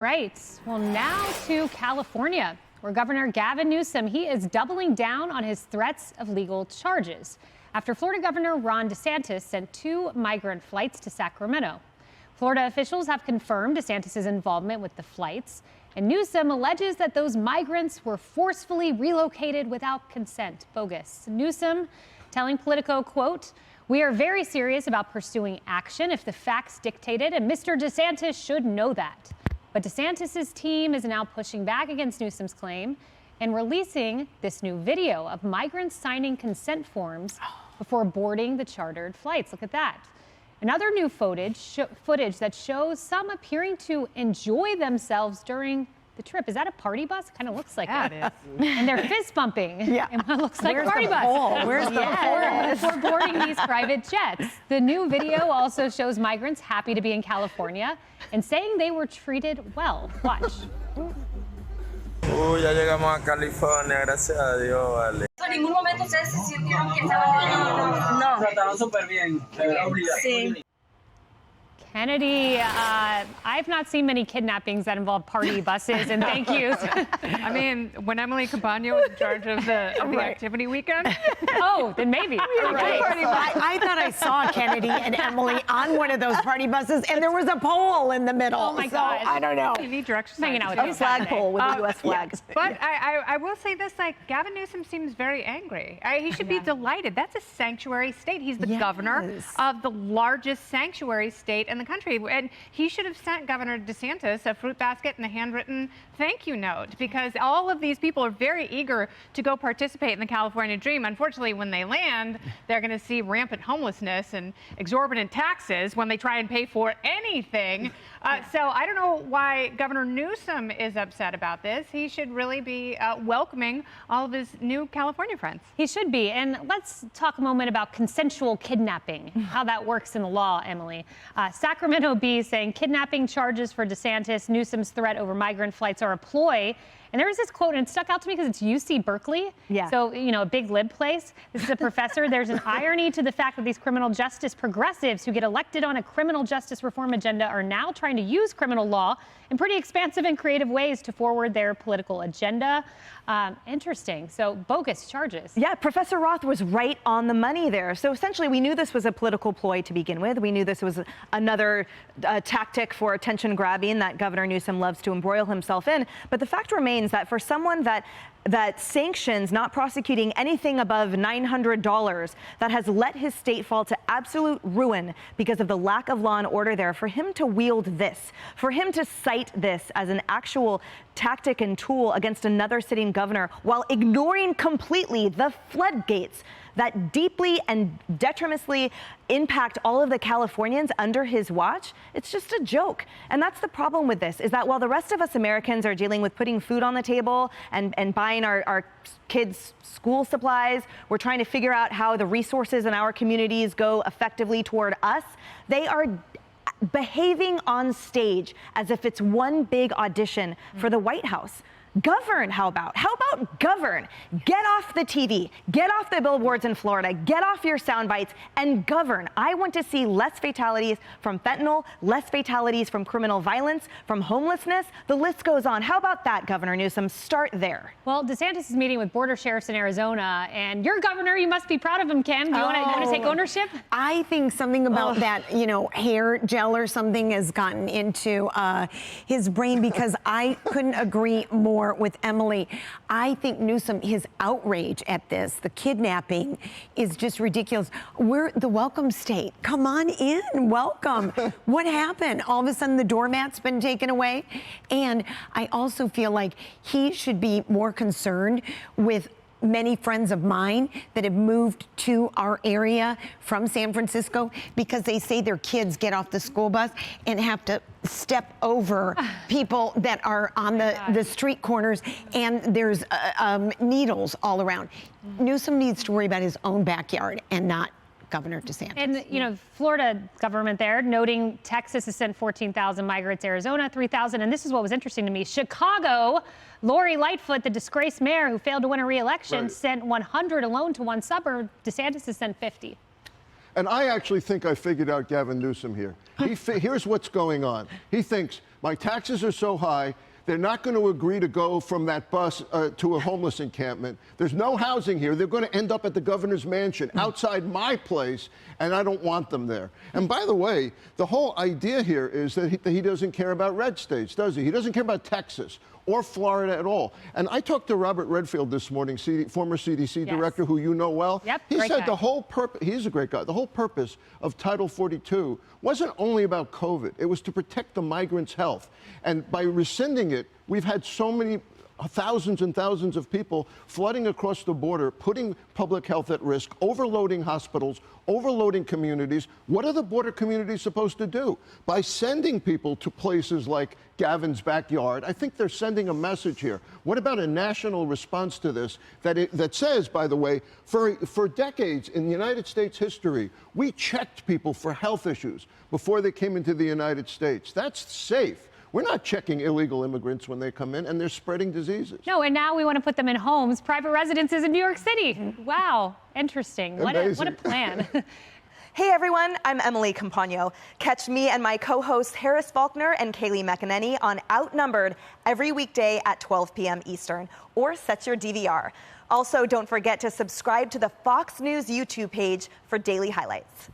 Right. Well, now to California, where Governor Gavin Newsom, he is doubling down on his threats of legal charges after Florida Governor Ron DeSantis sent 2 migrant flights to Sacramento. Florida officials have confirmed DeSantis' involvement with the flights, and Newsom alleges that those migrants were forcefully relocated without consent. Bogus. Newsom telling Politico, quote, "We are very serious about pursuing action if the facts dictate it, and Mr. DeSantis should know that." But DeSantis' team is now pushing back against Newsom's claim and releasing this new video of migrants signing consent forms before boarding the chartered flights. Look at that. Another new footage that shows some appearing to enjoy themselves during the trip. Is that a party bus? Kind of looks like it. It is. And they're fist bumping. Yeah. And what looks like Where's a party the bus. pole? Where's the pole? Before boarding these private jets. The new video also shows migrants happy to be in California and saying they were treated well. Watch. Ya llegamos a California, gracias a Dios, vale. ¿En ningún momento ustedes se sintieron que estaban no? Trataron súper bien, de verdad. Sí. Kennedy, I've not seen many kidnappings that involve party buses, and thank you. I mean, when Emily Campagno was in charge of the activity weekend. Oh, then maybe. Right. I thought I saw Kennedy and Emily on one of those party buses, and there was a pole in the middle. Oh, my so gosh. I don't know. You need direction. Hanging out with A you flagpole with a U.S. flag. But I will say this, like, Gavin Newsom seems very angry. He should be delighted. That's a sanctuary state. He's the governor of the largest sanctuary state in the country. And he should have sent Governor DeSantis a fruit basket and a handwritten thank you note, because all of these people are very eager to go participate in the California dream. Unfortunately, when they land, they're going to see rampant homelessness and exorbitant taxes when they try and pay for anything. So I don't know why Governor Newsom is upset about this. He should really be welcoming all of his new California friends. He should be. And let's talk a moment about consensual kidnapping, how that works in the law, Emily. Sacramento Bee saying kidnapping charges for DeSantis, Newsom's threat over migrant flights are a ploy. And there was this quote, and it stuck out to me because it's UC Berkeley. Yeah. So, you know, a big lib place. This is a professor. There's an irony to the fact that these criminal justice progressives who get elected on a criminal justice reform agenda are now trying to use criminal law in pretty expansive and creative ways to forward their political agenda. Interesting. So bogus charges. Yeah, Professor Roth was right on the money there. So essentially, we knew this was a political ploy to begin with. We knew this was another tactic for attention grabbing that Governor Newsom loves to embroil himself in. But the fact remains that for someone that sanctions not prosecuting anything above $900, that has let his state fall to absolute ruin because of the lack of law and order there, for him to wield this, for him to cite this as an actual tactic and tool against another sitting governor while ignoring completely the floodgates that deeply and detrimentally impact all of the Californians under his watch, it's just a joke. And that's the problem with this, is that while the rest of us Americans are dealing with putting food on the table and buying our kids' school supplies, we're trying to figure out how the resources in our communities go effectively toward us, they are behaving on stage as if it's one big audition for the White House. Govern, how about? How about govern? Get off the TV, get off the billboards in Florida, get off your sound bites, and govern. I want to see less fatalities from fentanyl, less fatalities from criminal violence, from homelessness. The list goes on. How about that, Governor Newsom? Start there. Well, DeSantis is meeting with border sheriffs in Arizona, and your governor, you must be proud of him, Kim. Do you want to take ownership? I think something about that, hair gel or something has gotten into his brain, because I couldn't agree more with Emily. I think Newsom, his outrage at this, the kidnapping, is just ridiculous. We're the welcome state. Come on in, welcome. What happened? All of a sudden the doormat's been taken away. And I also feel like he should be more concerned with many friends of mine that have moved to our area from San Francisco because they say their kids get off the school bus and have to step over people that are on the street corners, and there's needles all around. Newsom needs to worry about his own backyard and not Governor DeSantis. And, Florida government there noting Texas has sent 14,000 migrants, Arizona 3,000. And this is what was interesting to me. Chicago, Lori Lightfoot, the disgraced mayor who failed to win a re-election, sent 100 alone to one suburb. DeSantis has sent 50. And I actually think I figured out Gavin Newsom here. Here's what's going on. He thinks My taxes are so high, they're not going to agree to go from that bus to a homeless encampment. There's no housing here. They're going to end up at the governor's mansion outside my place, and I don't want them there. And by the way, the whole idea here is that he doesn't care about red states, does he? He doesn't care about Texas or Florida at all. And I talked to Robert Redfield this morning, former CDC director, who you know well. Yep, he said guy. the whole purpose, he's a great guy, the whole purpose of Title 42 wasn't only about COVID. It was to protect the migrants' health. And by rescinding it, we've had so many thousands and thousands of people flooding across the border, putting public health at risk, overloading hospitals, overloading communities. What are the border communities supposed to do? By sending people to places like Gavin's backyard, I think they're sending a message here. What about a national response to this that says, by the way, for decades in the United States history, we checked people for health issues before they came into the United States. That's safe. We're not checking illegal immigrants when they come in, and they're spreading diseases. No, and now we want to put them in homes, private residences in New York City. Wow, interesting. What a plan. Hey everyone, I'm Emily Campagno. Catch me and my co-hosts Harris Faulkner and Kaylee McEnany on Outnumbered every weekday at 12 p.m. Eastern, or set your DVR. Also, don't forget to subscribe to the Fox News YouTube page for daily highlights.